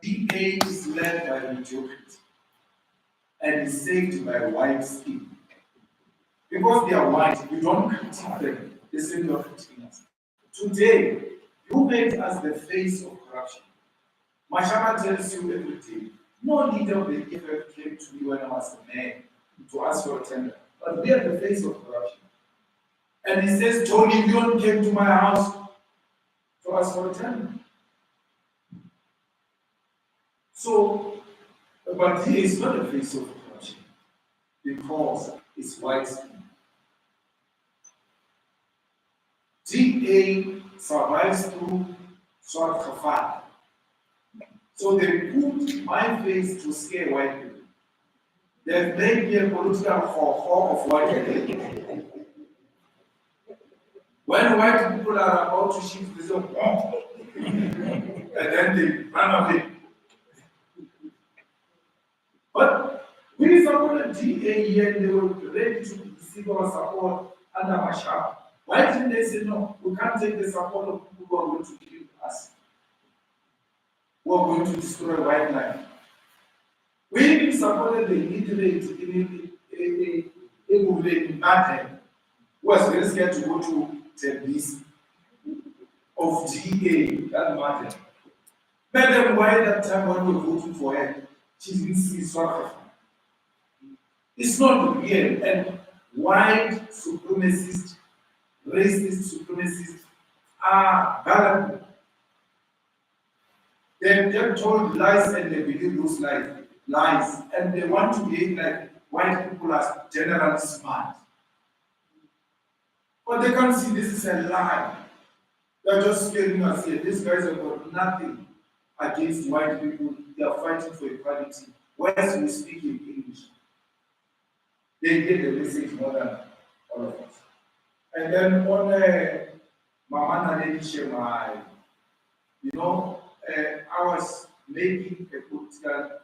DA is led by mediocrity and is saved by white skin. Because they are white, we don't critique them the same way of critiquing us. Today, you made us the face of corruption. Mashama tells you every day, no leader of the EFF came to me when I was a man to ask for a tender. But we are the face of corruption. And he says, Tony Leon came to my house to ask for a tender. So, but he is not the face of corruption because it's white skin. DA survives through Swat Khafat. So they put my face to scare white people. They've made me a political hawk of white people. When white people are about to shift, they say, oh, and then they run away. But we supported DA here and they were ready to receive our support under Mashar. Why didn't they say, no, we can't take the support of people who are going to kill us, who are going to destroy wildlife? We even supported the illiterate in Martin, who was very scared to go to Tebis of DA, that Martin. Madam, why that time when we were voting for her, she didn't see soccer. It's not real, and white supremacists, racist supremacists are gullible. They're told lies and they believe those lies, and they want to behave like white people are generally smart. But they can't see this is a lie. They're just scaring us here. These guys have got nothing against white people. They are fighting for equality. Whereas we speak in English, they get the message more than all of us. And then on Mama Naledi Shemai, I was making a political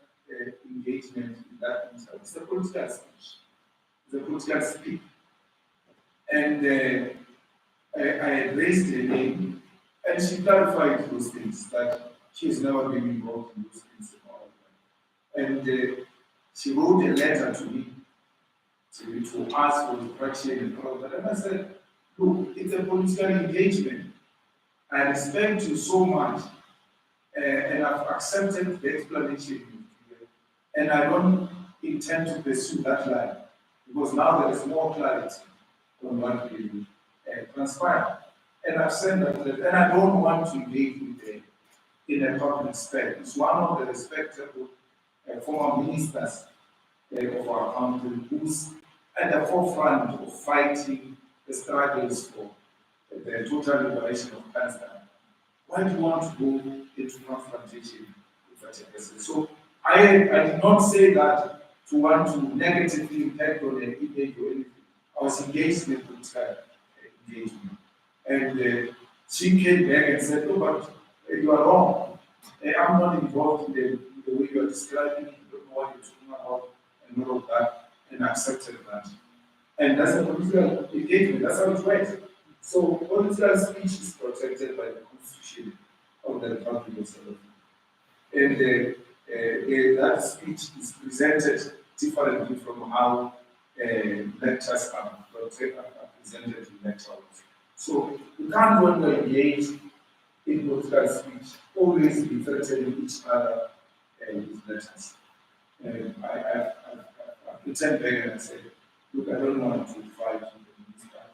engagement in that instance. It's a political speech. It's a political speak. And I had raised her name, and she clarified those things, that she has never been involved in those things at all. And she wrote a letter to me to ask for the correction and all of that. And I said, look, it's a political engagement. I respect you so much, and I've accepted the explanation, and I don't intend to pursue that line, because now there is more clarity on what will transpire. And I've said that, and I don't want to engage with in a public spec. It's one of the respectable former ministers of our country who's at the forefront of fighting the struggles for the total liberation of Palestine. Why do you want to go into confrontation with such a person? So I did not say that to want to negatively impact on an image or anything. I was engaged in a political engagement. And she came back and said, oh, but you are wrong. I'm not involved in the way you are describing it. You don't know what you're talking about and all of that, and accepted that. And that's a political engagement. That's how it works. So political speech is protected by the Constitution of the Republic of South Africa. And that speech is presented differently from how lectures are presented in lecture halls. So we can't, when we engage in political speech, always be threatening each other with letters. I pretend back and I say, look, I don't want to fight with the minister.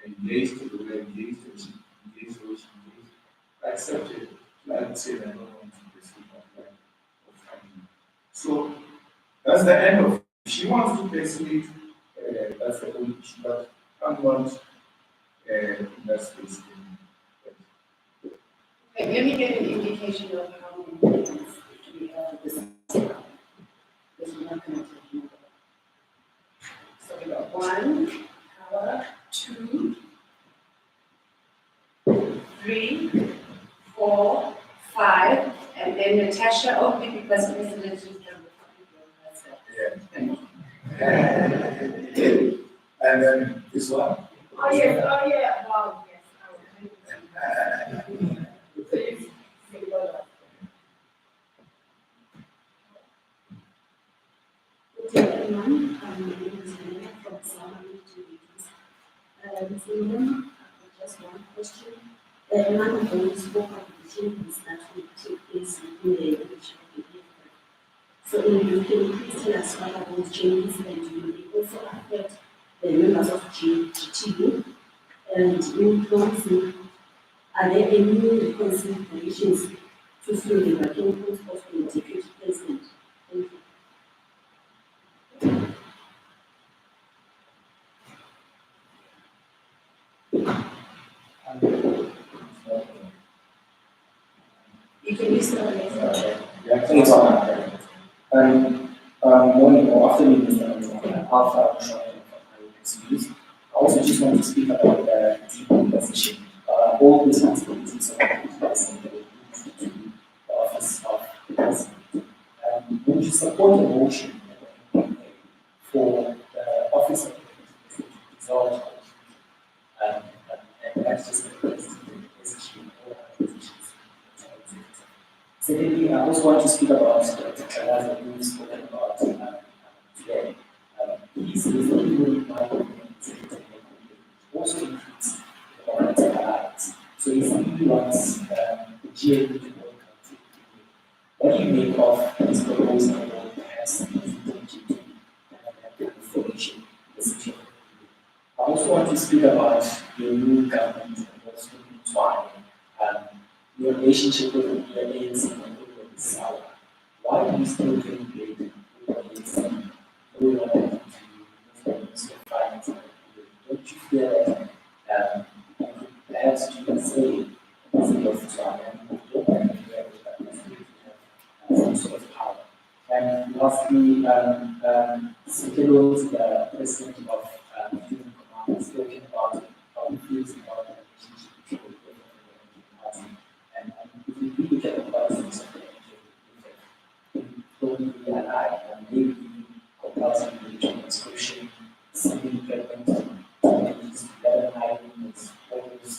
Engage to the way engage to engage the way she engaged. I accept it. I would say that I don't want to pursue that line of fighting. So that's the end of it. If she wants to pursue it, that's the only issue. But I don't want in that space. Okay, let me get an indication of how many minutes we have this. This is not going to take more. So we got 1 hour, 2, 3, 4, 5, and then Natasha only because President is done Yeah. And then this one. Oh yes, wow, yes. Please. from Islamic activities. Just one question. None of those spoke of the changes that will take place in the education of the youth. So can you please tell us what are those changes and will they also affect the members of GTU? And in closing, are there any considerations to fill the vacant post of the deputy president? Thank you. You can use the Yeah, thanks so much. Morning or afternoon, Mr. Alpha from I also just want to speak about the DP position. All responsibilities of the president to the office of the president. Would you support a motion for the office of the president to dissolve and that's just the president position or other positions? Secondly, I also want to speak about as we've spoken about today. He says that he will also increase the governmental alliance. So if he wants the GA to work, what do you make of his proposal or perhaps his intention to have information decision? I also want to speak about your new government and what's looking to your relationship with the ANC and with the South. Why do you still communicate with the ANC? You want to move the Minister of Finance? Don't you feel that perhaps you can say in the city of Botswana, you don't have to hear that you have some sort of power? And lastly, Sekelo is the president of Human Command, spoken about how he feels about the relationship between the party. And if we look at the policies of the NGO, probably alive and maybe compulsory religion inscription, sending pregnant communities to Lebanon Islands, all those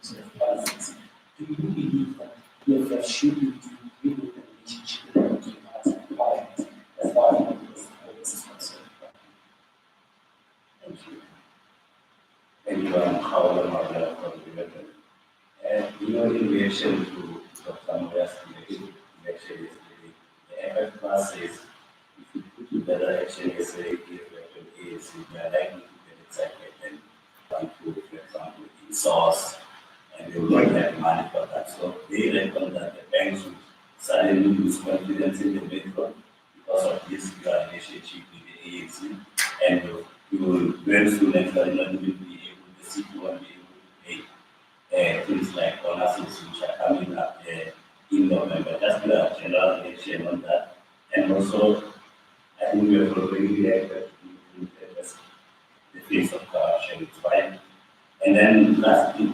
sort of policies. Do you believe that EFF should be to rebuild the relationship with the party and parliament as far as this is concerned? Thank you. Thank you, Howard Margaret, for the development. In relation to Dr. Moya's election yesterday, the FF Plus says if you put together action yesterday, ANC, we are likely to get excited and want to, for example, in source, and they will not have money for that. So they reckon that the banks would suddenly lose confidence in the metro because of this relationship with the ANC, and you will very soon actually not even be able, the city won't be able to pay things like bonuses which are coming up in November. Just a general election on that. And also, I think we have already reacted to the face of corruption, it's fine. And then lastly,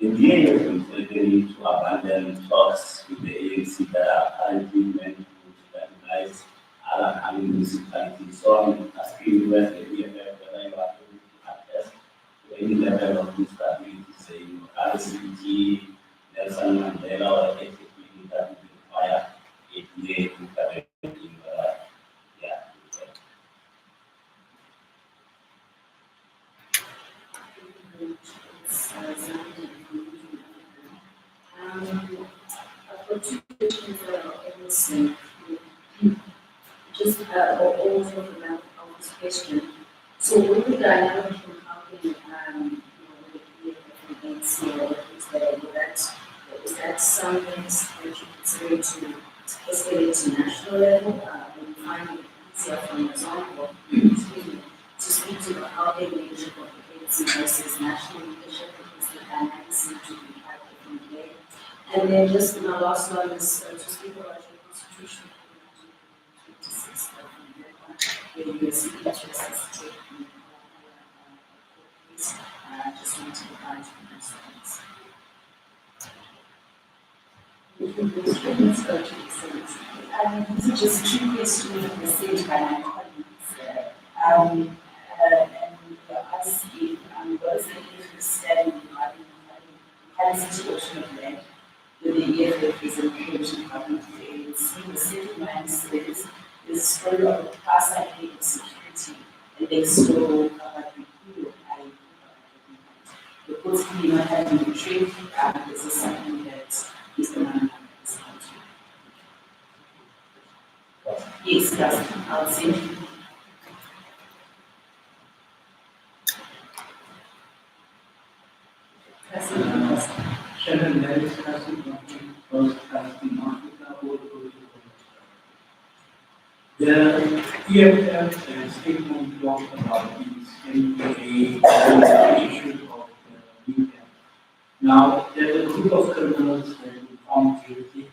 the DA has been threatening to abandon talks with the ANC that are currently meant to stabilize other coming municipalities. So I'm asking you whether the EFF whether you are able to attest to any level of instability, saying RCT, Nelson Mandela, or ATP that would require APA to intervene in I've got two questions that are almost just almost of this question. So when the dynamic from housing with the is that something that you consider to escalate to national level? When you find it easier, for example, to speak to the housing leadership of the ANC versus national leadership, because the dynamics seem to be quite different there. And then just my last one is to speak about your constitution for 1926, where you are seeking to resuscitate just want to provide for myself. Let's go to the same. These are just two questions at the same time. And you're asking, what is the interest in having a situation of land with the EFF representation coming to the ANC? The second line says, there's a story of the past security still covered with you. The possibility not having to treat this is something that is the man is going to. Yes, that's I'll say. Shannon, that is discussing first casting Africa or the EFF statement talked about these NPA issue of the UF. Now, there's a group of criminals that we found guilty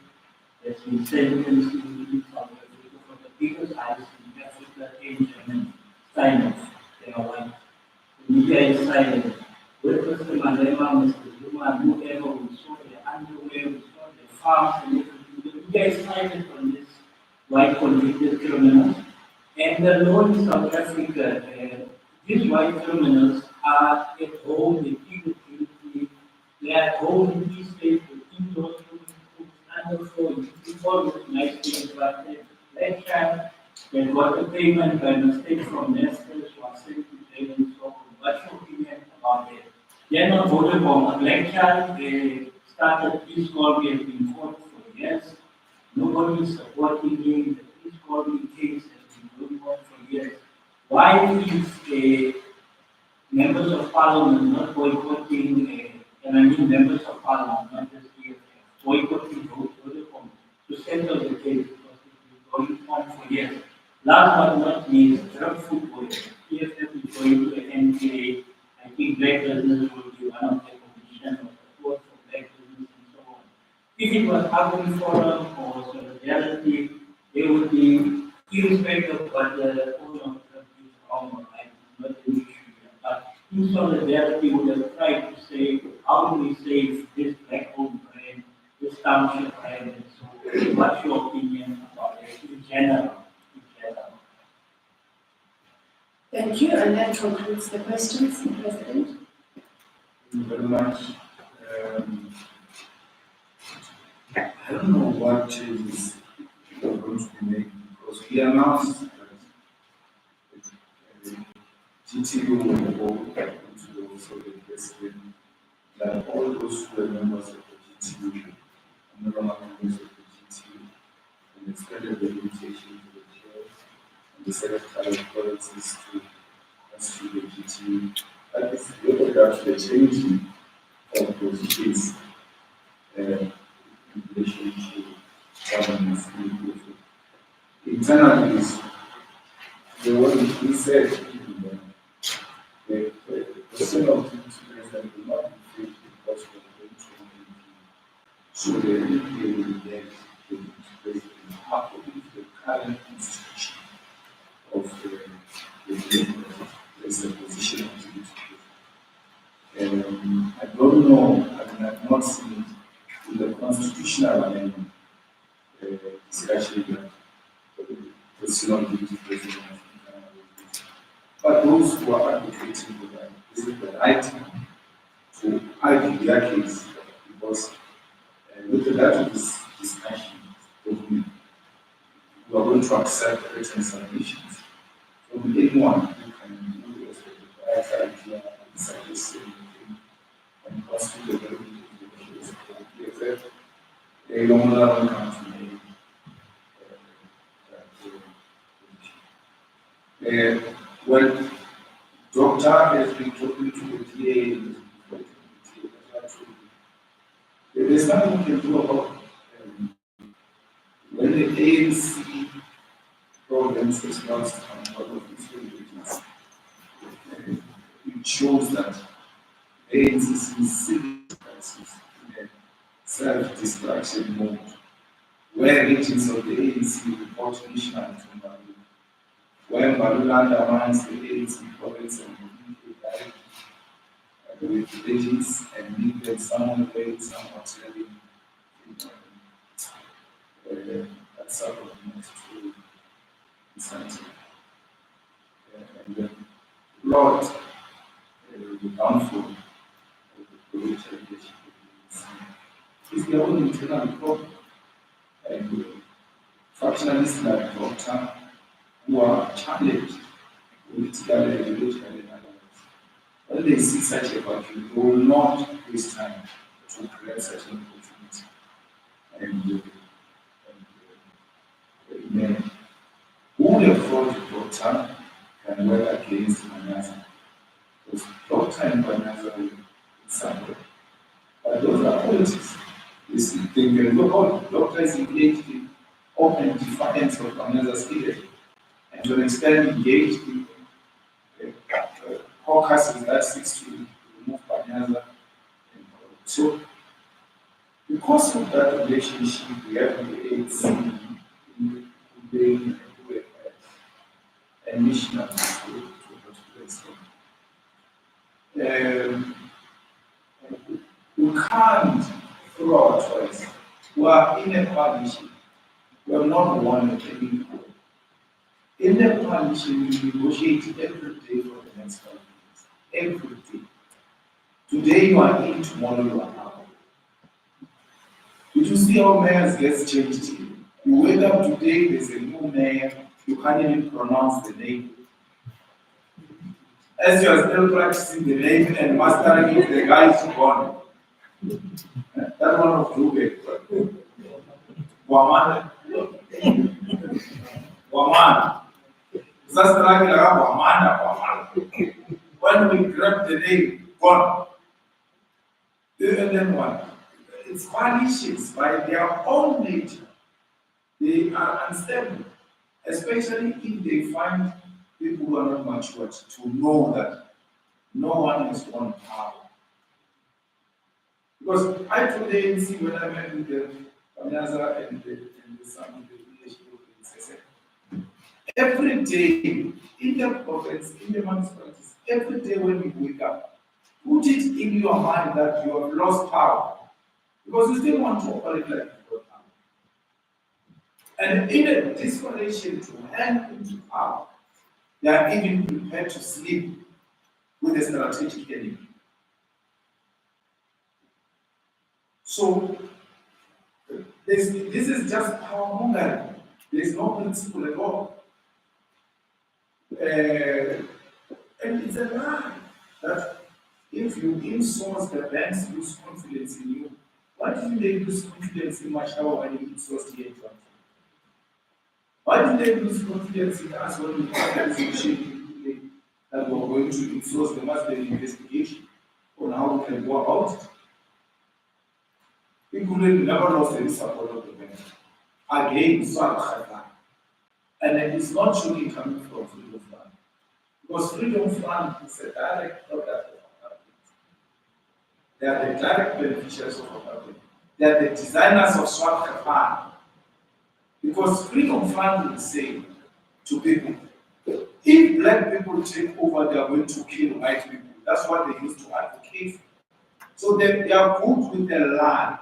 that's been sentenced in South Africa for the biggest heist in Africa, Asia, and silence. They are white. The media is silent. With Mr. Malema, Mr. Zuma, and whoever we saw the underwear, we saw the farms and everything. The media is silent on this white convicted criminals. And the law in South Africa, these white criminals are at home, they plead guilty, they are at home in these states, in those under four, all those nice things, but that child that got a payment by mistake from Nesters was sent to jail and so on. What's your opinion about it? They are not voted for a black child, they started peace corps, we have been fought for years. Nobody is supporting him, the peace corps case has been going on for years. Why is members of parliament not boycotting, and I mean members of parliament, not just EFF, boycotting Vodacom to settle the case because it's been going on for years. Last but not least, drug football. EFF is going to the NPA. I think black business will be one of the conditions of support for black business and so on. If it was Agri Forum or Solidarity, they would be irrespective of what the owner of the is wrong or right, not an issue here. But in Solidarity would have tried to say, how do we save this black-owned brand, this township brand, and so on. What's your opinion about it in general? Thank you, and that concludes the questions, President. Thank you very much. I don't know what changes we are going to be making because we announced that GTU will go into the also the president that all those who are members of the GTU and no longer members of the GTU and extended the invitation to the chair and the secretary of politics to constitute the GTU. That is with regard to the changing of positions in relation to governance. Internally, the one we said the question of the president will not be filled because we are going to so the EPA will get the president according to the current constitution of the position of the I don't know, I mean, I've not seen it in the constitutional amendment discussion that the Synod duty president. But those who are advocating for that, this is the right time to argue their case because with regard to this discussion, we are going to accept written submissions from anyone who can do this with the right idea and suggest anything and constitute the very case of the PFF. They don't want to come to me. When Doctor has been talking to the TA, there's nothing we can do about it. When the ANC problems is not out of its religions, it shows that the ANC is serious in a self-destruction mode, where regions of the ANC report national to Mali, where Malula undermines the ANC province and with religions and leave them someone way, someone telling that sort of not true insanity. And the Lord, the downfall of the political leadership is their own internal problem. And functionalists like Doctor who are challenged political and ideological and otherwise. When they see such a vacuum, they will not waste time to create such an opportunity. And who would have thought Doctor can work against Manasa? Because Doctor and Manasa will somewhere. But those are politics. They can go on. Doctor is engaged in open defiance of Manasa's leadership. And to an extent engaged in caucuses that seeks to remove Panyaza. So, because of that relationship we have with the ANC, they a mission to a particular extent. We can't throw our choice. We are in a coalition. We are not one at any point. In the coalition, we negotiate every day for the next 5 years. Every day. Today you are in, tomorrow you are out. Did you see how mayors get changed here? You wake up today, there's a new mayor, you can't even pronounce the name. As you are still practicing the name and mastering it, the guy is gone. That one of Rubik. Waman. Waman. When we grab the name, gone. And then what? It's vanishes by their own nature. They are unstable, especially if they find people who are not matured to know that no one is on power. Because I today see when I met with the Panyaza and the son of the leadership of the SSA, every day in the province, in the municipalities, every day when you wake up, put it in your mind that you have lost power. Because you still want to operate like you've got power. And in a desperation to hand into power, they are even prepared to sleep with a strategic enemy. So, this is just power mongering. There is no principle at all. And it's a lie that if you insource, the banks lose confidence in you. Why didn't they lose confidence in Mashawa when you insourced the agent? Why did they lose confidence in us when we had a resolution that we were going to insource the master investigation on how we can go about it? People never lost any support of the bank. Again, and it's not surely coming from Freedom Fund. Because Freedom Fund is a direct product of our government. They are the direct beneficiaries of our government. They are the designers of Swat Kafan. Because Freedom Fund will say to people, if black people take over, they are going to kill white people. That's what they used to advocate. So they are good with their land.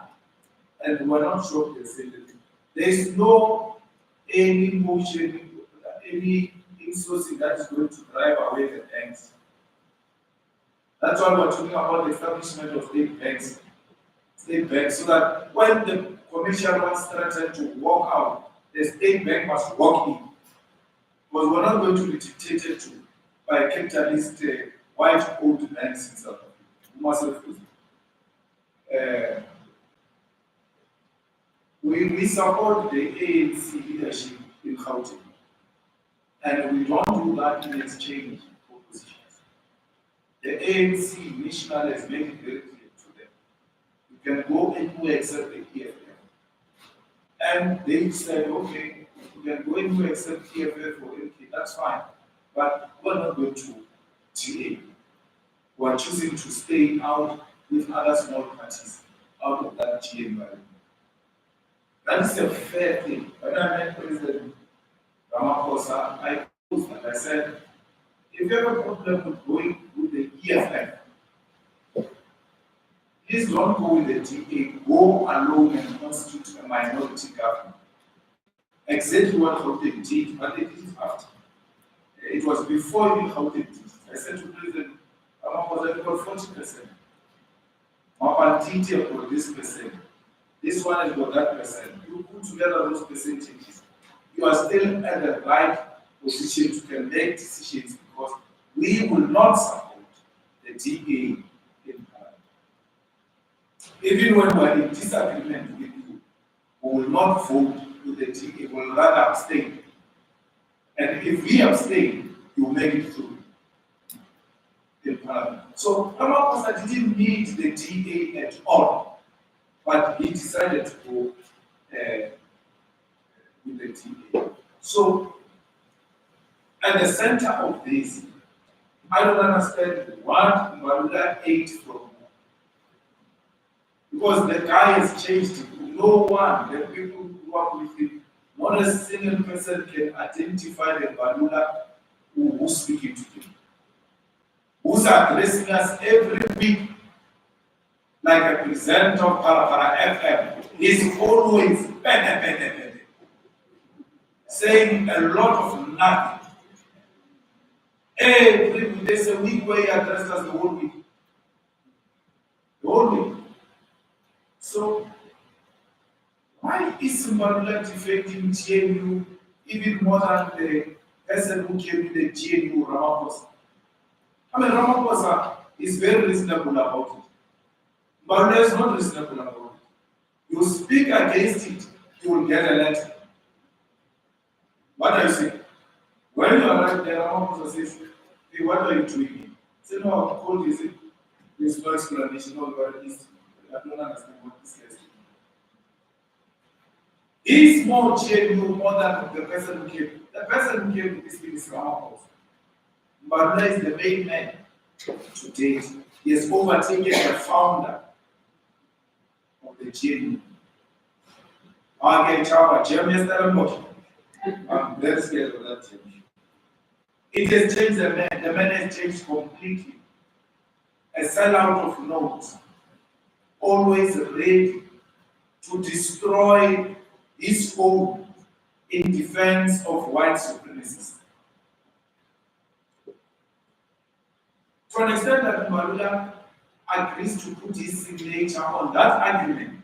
And we're not sure they say that. There is no any motion, any insourcing that is going to drive away the banks. That's why we're talking about the establishment of state banks, so that when the commercial ones started to walk out, the state bank must walk in. Because we're not going to be dictated to by capitalist white-owned banks in South Africa. We must refuse. We support the ANC leadership in Gauteng, and we don't do that in exchange for positions. The ANC national has made it very clear to them. You can go anywhere except the EFF. And they said, okay, you can go anywhere except EFF or LK, that's fine. But we're not going to GA. We're choosing to stay out with other small parties out of that GA environment. That is a fair thing. When I met President Ramaphosa, I posed and I said, if you have a problem with going with the EFF, please don't go with the GA, go alone and constitute a minority government. Exactly what Gauteng did, but they did it after. It was before even Gauteng did it. I said to President Ramaphosa, you got 40%. Mapantiti got this percent. This one has got that percent. You put together those percentages. You are still at the right position to can make decisions because we will not support the DA in Parliament. Even when we are in disagreement with you, we will not vote with the DA, we will rather abstain. And if we abstain, you make it through in Parliament. So Ramaphosa didn't need the DA at all, but he decided to go with the DA. So at the center of this, I don't understand what Mbalula ate from. Because the guy has changed. No one, the people who work with him, not a single person can identify the Mbalula who's speaking to him. Who's addressing us every week like a presenter of Para FM. He's always saying a lot of nothing. Every week, there's a week where he addresses us the whole week. The whole week. So, why is Mbalula defending GNU even more than the person who came with the GNU, Ramaphosa? I mean, Ramaphosa is very reasonable about it. Mbalula is not reasonable about it. You speak against it, you will get elected. What are you saying? When you are right there, Ramaphosa says, hey, what are you doing? Say, no, I'm called you. Say, there's no explanation, no word is. I don't understand what this is. He's more genuine more than the person who came. The person who came to this thing is Ramaphosa. Mbalula is the main man to date. He has overtaken the founder of the GNU. I'm very scared of that change. It has changed the man. The man has changed completely. A sellout of notes, always ready to destroy his own in defense of white supremacists. To an extent that Mbalula agrees to put his signature on that agreement,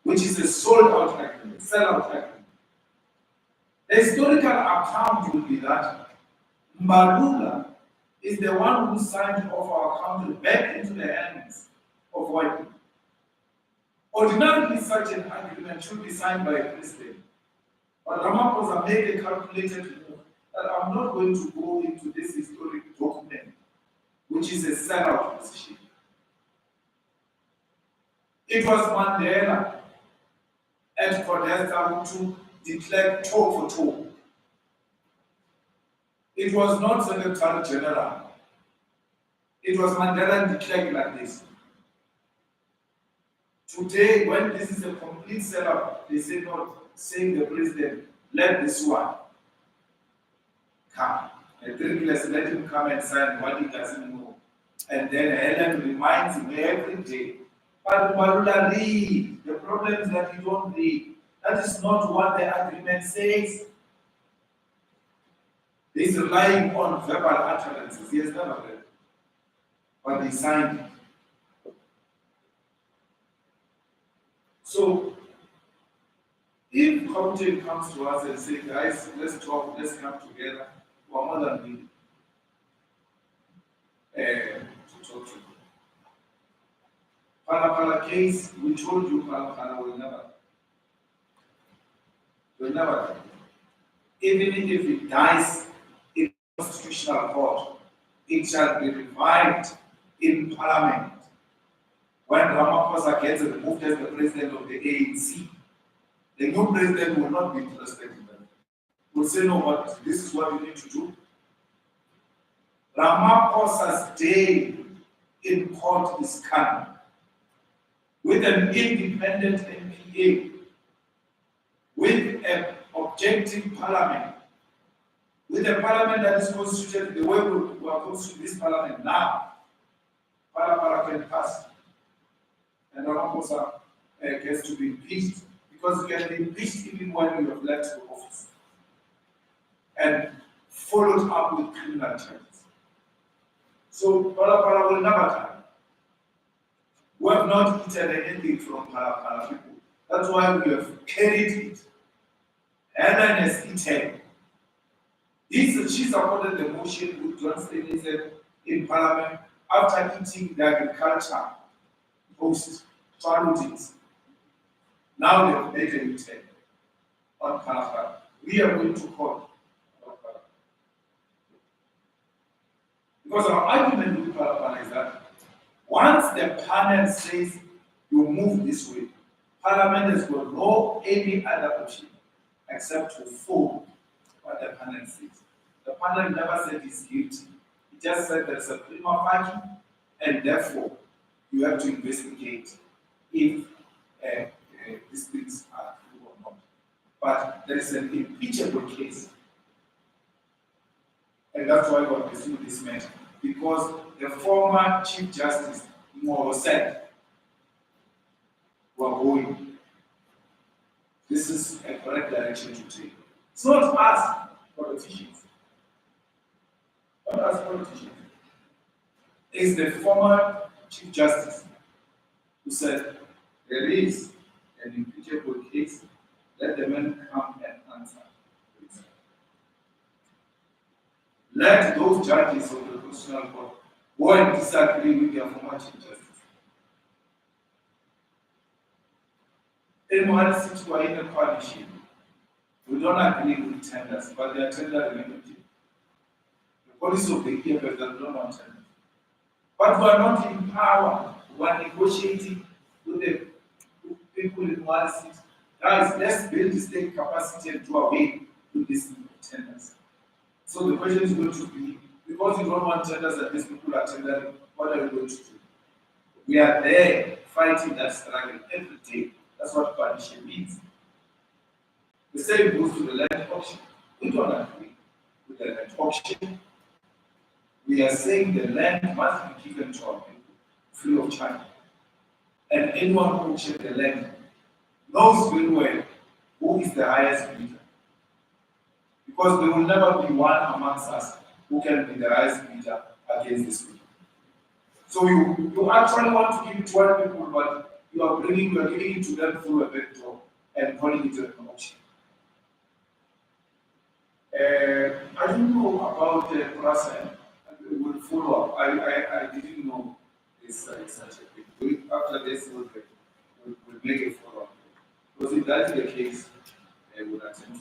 which is a sold-out agreement, sell-out agreement. The historical account will be that Mbalula is the one who signed off our country back into the hands of white people. Ordinarily, such an agreement should be signed by a president. But Ramaphosa made a calculated move that I'm not going to go into this historic document, which is a sellout position. It was Mandela and Podesta who declared toe for toe. It was not Secretary General. It was Mandela declared like this. Today, when this is a complete sellout, they say not saying the president, let this one come. Let him come and sign what he doesn't know. And then Helen reminds him every day. But Mbalula, read. The problem is that you don't read. That is not what the agreement says. He's relying on verbal utterances. He has never read. But he signed it. So, if Committee comes to us and says, guys, let's talk, let's come together, we're more than willing to talk to you. Pala case, we told you Pala will never die. Even if it dies in constitutional court, it shall be revived in Parliament. When Ramaphosa gets removed as the president of the ANC, the new president will not be interested in that. Will say, no, but this is what you need to do. Ramaphosa's day in court is coming. With an independent MPA, with an objective parliament, with a parliament that is constituted the way we are constituting this parliament now, Para can pass. And Ramaphosa gets to be impeached because you can be impeached even when you have left the office and followed up with criminal charges. So Para will never die. We have not eaten anything from Para people. That's why we have carried it. Helen has eaten. She supported the motion with John Stenizen in Parliament after eating the agriculture post charities. Now they've made a return on Parliament. We are going to court on Parliament. Because our argument with Parliament is that once the panel says you move this way, Parliament has got no any other option except to follow what the panel says. The panel never said he's guilty. It just said there's a prima facie, and therefore you have to investigate if these things are true or not. But there is an impeachable case, and that's why we're pursuing this matter, because the former Chief Justice Mo said we're going. This is a correct direction to take. It's not us politicians. Not us politicians. It's the former Chief Justice who said there is an impeachable case. Let the men come and answer. Let those judges of the Constitutional Court go and disagree with their former Chief Justice. In Mohali City, we are in a coalition. We don't agree with tenders, but they are tender related. The policy of the EFF does not want tenders. But we are not in power. We are negotiating with the people in Mohali City. Guys, let's build the state capacity and do away with these tenders. So the question is going to be, because you don't want tenders and these people are tendering, what are you going to do? We are there fighting that struggle every day. That's what coalition means. The same goes to the land auction. We don't agree with the land auction. We are saying the land must be given to our people free of charge. And anyone who auctions the land knows very well who is the highest bidder. Because there will never be one amongst us who can be the highest bidder against this people. So you actually want to give it to one people, but you are giving it to them through a back door and calling it an auction. I didn't know about the process. We'll follow up. I didn't know this such a thing. After this, we'll make a follow up. Because if that is the case, we'll attempt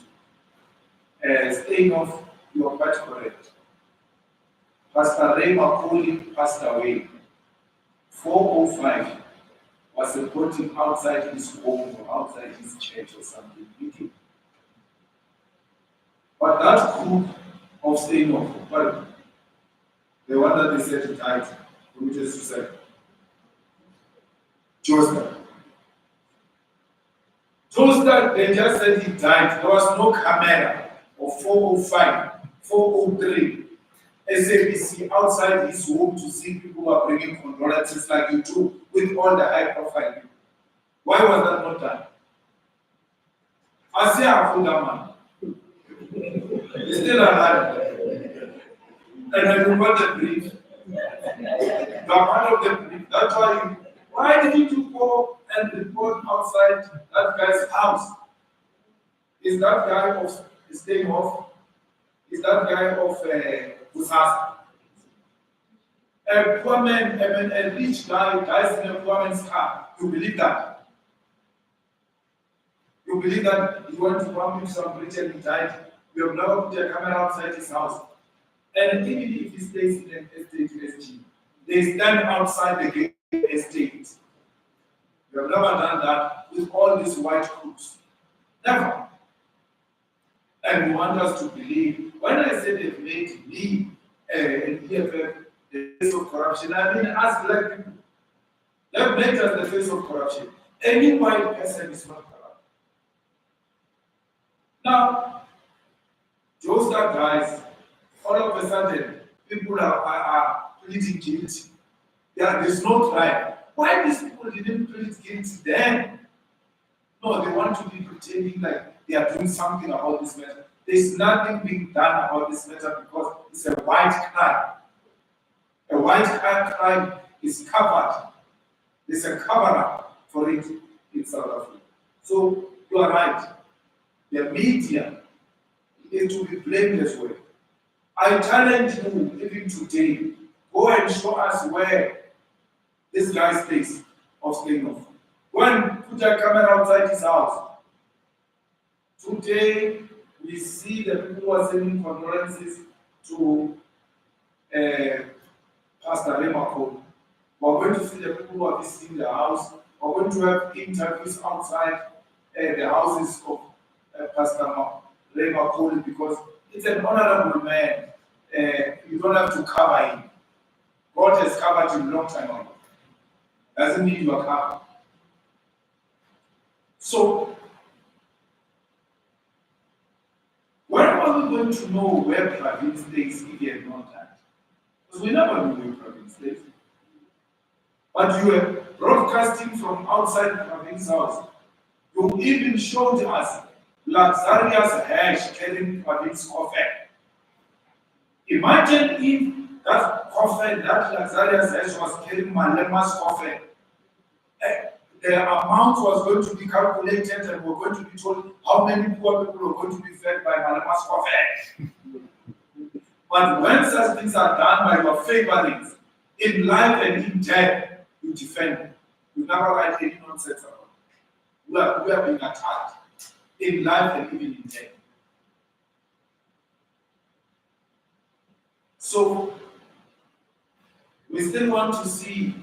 to. Staying off, you are quite correct. Pastor Ray Makoli passed away. 4:05 was reporting outside his home or outside his church or something meeting. But that group of staying off, well, the one that they said died, committed suicide. Joseph, they just said he died. There was no camera of 4:05, 4:03. SABC outside his home to see people who are bringing condolences like you do with all the high profile people. Why was that not done? I say I'm that man. He's still alive. And I remember the brief. The part of the brief. That's why didn't you go and report outside that guy's house? Is that guy of staying off? Is that guy of Usasa? A poor man, a rich guy dies in a poor man's car. You believe that? You believe that he went to bump into some bridge and he died? We have never put a camera outside his house. And even if he stays in an estate SG, they stand outside the gate estate. We have never done that with all these white crooks. Never. And we want us to believe, when I say they've made me an EFF the face of corruption, I mean as black people. They've made us the face of corruption. Any white person is not corrupt. Now, those that dies, all of a sudden, people are pleading guilty. There's no trial. Why these people didn't plead guilty then? No, they want to be pretending like they are doing something about this matter. There's nothing being done about this matter because it's a white crime. A white crime is covered. There's a cover-up for it in South Africa. So you are right. The media is to be blamed as well. I challenge you even today, go and show us where this guy stays or staying off. Go and put a camera outside his house. Today, we see the people who are sending condolences to Pastor Remako. We're going to see the people who are visiting the house. We're going to have interviews outside the houses of Pastor Remako because it's an honorable man. You don't have to cover him. God has covered you a long time ago. Doesn't mean you are covered. So, when are we going to know where Praveen stays if he had not done? Because we never know where Praveen stays. But you were broadcasting from outside Praveen's house. You even showed us luxurious hash carrying Praveen's coffin. Imagine if that coffin, that luxurious hash was carrying Malema's coffin. The amount was going to be calculated and we're going to be told how many poor people are going to be fed by Malema's coffin. But when such things are done by your favorites, in life and in death, you defend. You never write any nonsense about it. We are being attacked in life and even in death. So, we still want to see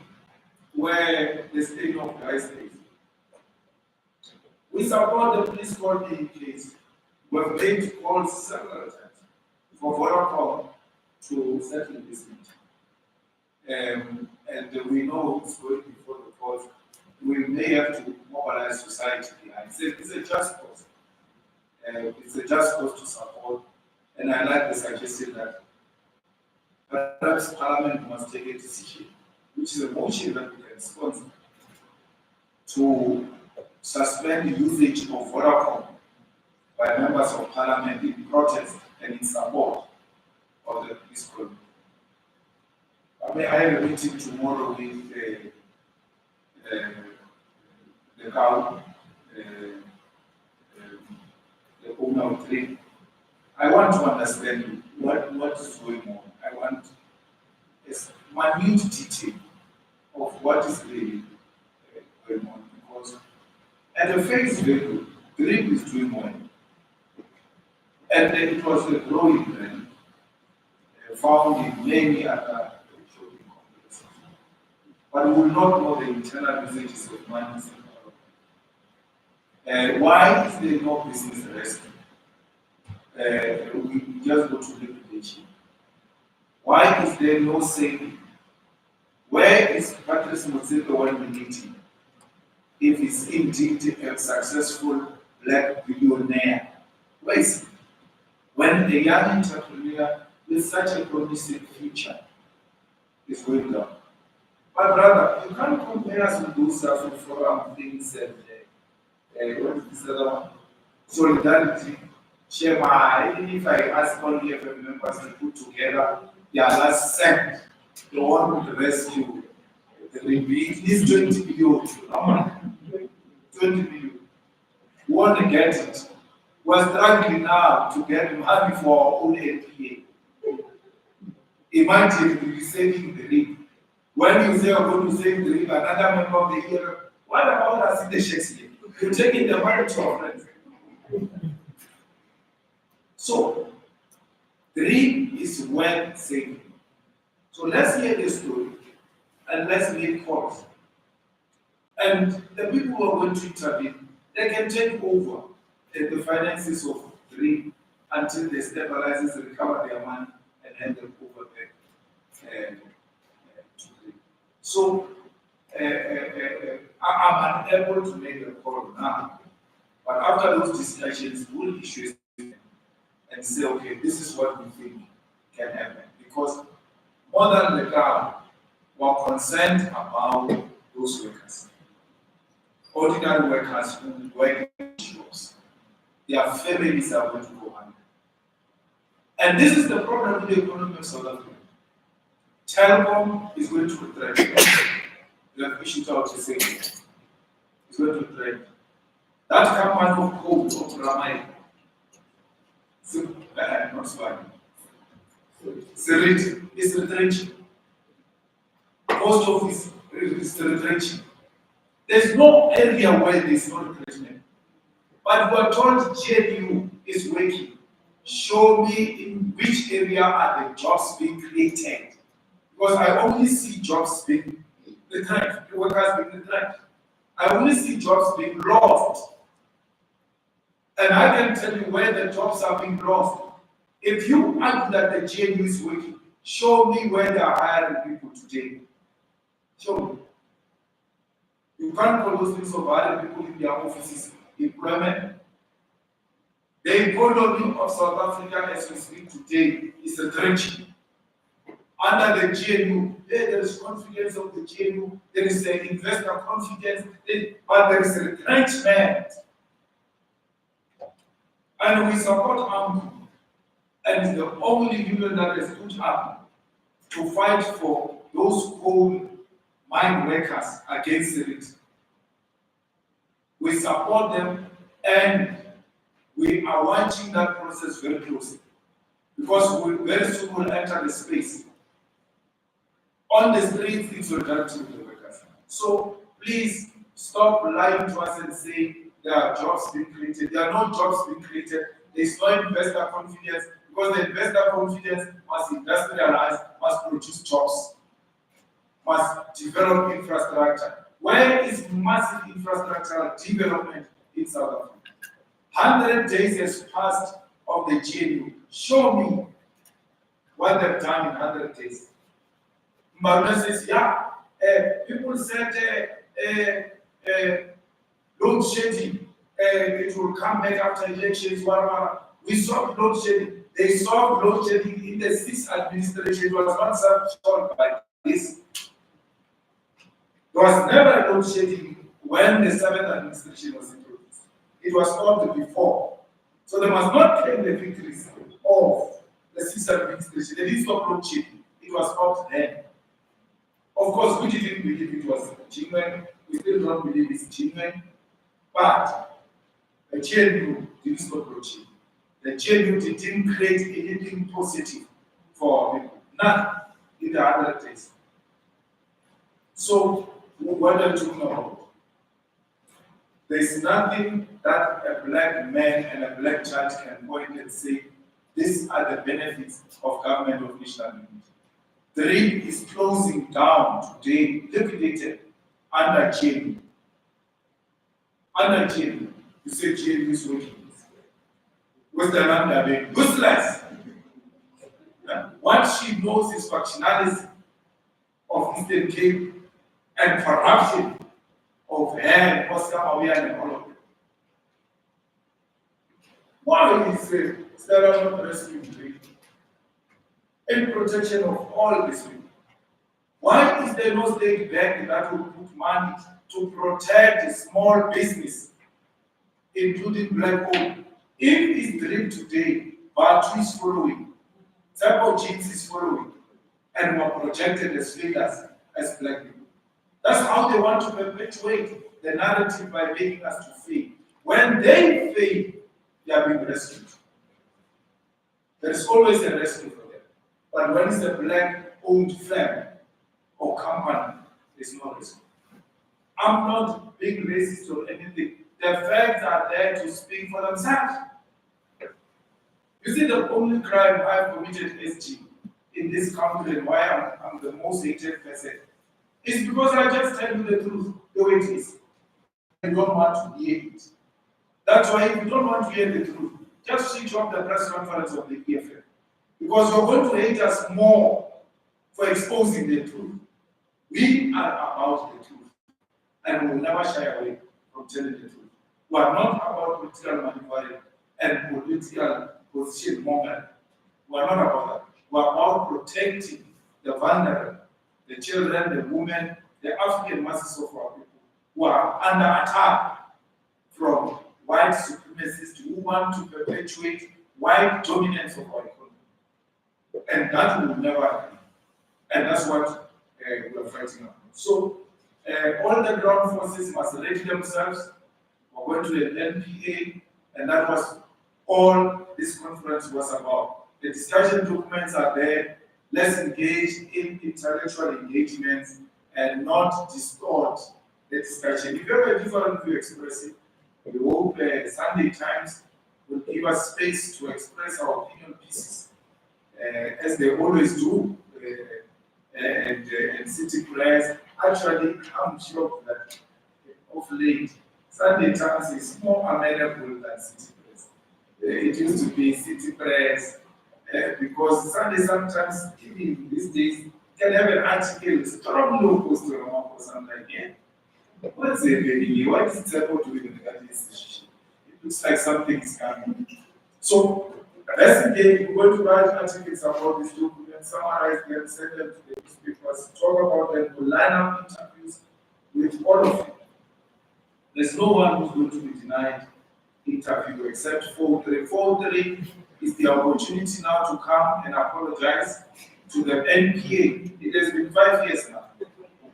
where the state of Christ is. We support the police court in case. We have made calls several times for Vodacom to settle this meeting. And we know it's going before the court. We may have to mobilize society behind. It's a just cause. It's a just cause to support. And I like the suggestion that perhaps Parliament must take a decision, which is a motion that we can sponsor, to suspend the usage of Vodacom by members of Parliament in protest and in support of the police code. I have a meeting tomorrow with the cow, the owner of Three. I want to understand what is going on. I want a minute detail of what is really going on because at the face value, Grip is doing well. And it was a growing brand found in many other shopping complexes. But we will not know the internal usages of money. Why is there no business rescue? We just go to liquidation. Why is there no saving? Where is Patrice Motsepe when we need him? If he's indeed a successful black billionaire, where is he? When a young entrepreneur with such a promising future is going down. But brother, you can't compare us with those forum things and what is this other one? Solidarity. Shema, even if I ask all the FM members to put together their last cent, the one with the rescue, the rebate is 20 billion. 20 billion. We want to get it. We're struggling now to get money for our own LPA. Imagine you saving the RIP. When you say you're going to save the RIP, another member of the year, what about us in the Shakespeare? You're taking the money to our friends. So, the RIP is worth saving. So let's hear the story and let's make calls. And the people who are going to intervene, they can take over the finances of the RIP until they stabilize, recover their money, and hand them over back to the RIP. So I'm unable to make a call now. But after those discussions, we'll issue and say, okay, this is what we think can happen. Because more than the ground, we're concerned about those workers. Ordinary workers who work in jobs. Their families are going to go under. And this is the problem with the economy of South Africa. Telecom is going to threaten. The official talk is saying it's going to threaten. That company of code of Ramai, not Swahili. Serit is retrenching. Post office is retrenching. There's no area where there's no retrenchment. But we are told GNU is working. Show me in which area are the jobs being created. Because I only see jobs being retrenched, workers being retrenched. I only see jobs being lost. And I can tell you where the jobs are being lost. If you argue that the GNU is working, show me where they are hiring people today. Show me. You can't call those things of hiring people in their offices employment. The economy of South Africa as we speak today is retrenching. Under the GNU, there is confidence of the GNU, there is investor confidence, but there is retrenchment. And we support AMCU, and it's the only union that has put up to fight for those coal mine workers against it. We support them, and we are watching that process very closely because we very soon will enter the space. On the streets, it's solidarity with the workers. So please stop lying to us and say there are jobs being created. There are no jobs being created. There is no investor confidence because the investor confidence must industrialize, must produce jobs, must develop infrastructure. Where is massive infrastructural development in South Africa? 100 days has passed of the GNU. Show me what they've done in 100 days. Maruna says, yeah, people said load shedding, it will come back after elections, whatever. We solved load shedding. They solved load shedding in the 6th administration. It was not solved by this. There was never a load shedding when the 7th administration was introduced. It was solved before. So they must not claim the victories of the 6th administration. They didn't stop load shedding. It was solved then. Of course, we didn't believe it was genuine. We still don't believe it's genuine. But the GNU didn't stop load shedding. The GNU didn't create anything positive for our people. None in the 100 days. So, what are you talking about? There is nothing that a black man and a black child can point and say, these are the benefits of government of national unity. The rig is closing down today, liquidated under GNU. Under GNU, you say GNU is working. With the land being useless. What she knows is factionalism of Eastern Cape and corruption of her, Oscar Mawia, and all of them. Why is Stella not rescuing in protection of all these people? Why is there no state bank that will put money to protect small business, including black owned? If it's drip today, Battery is following, Turbo Jeans is following, and we're projected as leaders, as black people. That's how they want to perpetuate the narrative by making us to fail. When they fail, they are being rescued. There is always a rescue for them. But when it's a black-owned firm or company, there's no rescue. I'm not being racist or anything. The facts are there to speak for themselves. You see, the only crime I've committed SG in this country and why I'm the most hated person is because I just tell you the truth, the way it is. And you don't want to hear it. That's why if you don't want to hear the truth, just switch off the press conference of the EFF. Because you're going to hate us more for exposing the truth. We are about the truth. And we will never shy away from telling the truth. We are not about political maneuvering and political position mongering. We are not about that. We are about protecting the vulnerable, the children, the women, the African masses of our people who are under attack from white supremacists who want to perpetuate white dominance of our economy. And that will never happen. And that's what we are fighting about. So, all the ground forces must ready themselves. We're going to an NPA, and that was all this conference was about. The discussion documents are there. Let's engage in intellectual engagements and not distort the discussion. If you have a different view, express it. We hope Sunday Times will give us space to express our opinion pieces, as they always do. And City Press, actually, I'm sure that of late, Sunday Times is more amenable than City Press. It used to be City Press, because Sunday sometimes, even these days, can have an article strongly opposed to Roma or something like that. What's it really? What is it supposed to be in that institution? It looks like something is coming. So, let's engage. We're going to write articles about this document, summarize them, send them to the newspapers, talk about them, we'll line up interviews with all of you. There's no one who's going to be denied interview except 403. 403 is the opportunity now to come and apologize to the NPA. It has been 5 years now.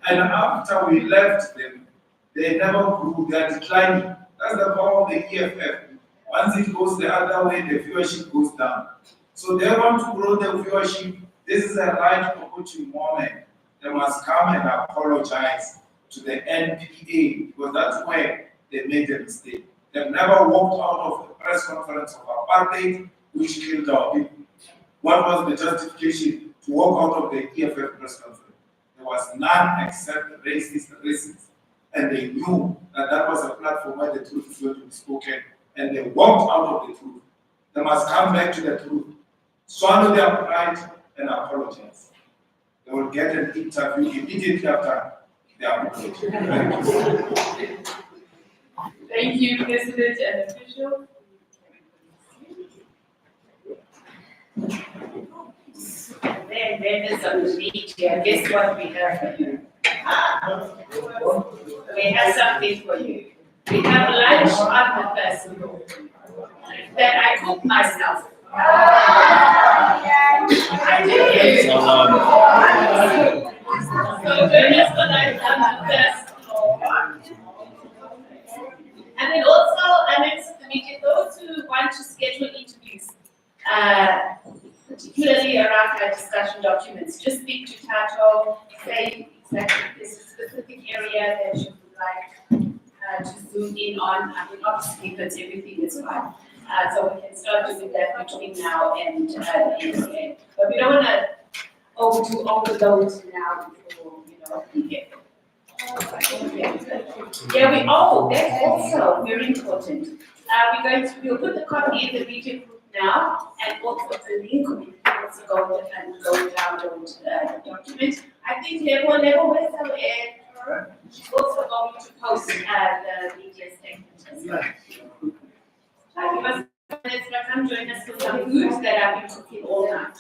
And after we left them, they never grew, they are declining. That's the power of the EFF. Once it goes the other way, the viewership goes down. So they want to grow the viewership. This is a right opportune moment. They must come and apologize to the NPA, because that's where they made a mistake. They've never walked out of the press conference of apartheid, which killed our people. What was the justification to walk out of the EFF press conference? There was none except racist racists. And they knew that that was a platform where the truth is going to be spoken, and they walked out of the truth. They must come back to the truth, swallow their pride, and apologize. They will get an interview immediately after their apology. Thank you, President and officials. Members of the media, guess what we have for you? We have something for you. We have lunch on the first floor that I cooked myself. I did. So join us for lunch on the first floor. And then also, members of the media, those who want to schedule interviews, particularly around our discussion documents, just speak to Tato, say exactly this specific area that you would like to zoom in on. I mean, obviously, because everything is fine. So we can start doing that between now and the end. But we don't want to overload now before, we get them. Yeah, that's also very important. We'll put the copy in the media group now, and also the link will be also go download the document. I think level with our editor is also going to post the media statement as well. You must come join us for some foods that I've been cooking all night.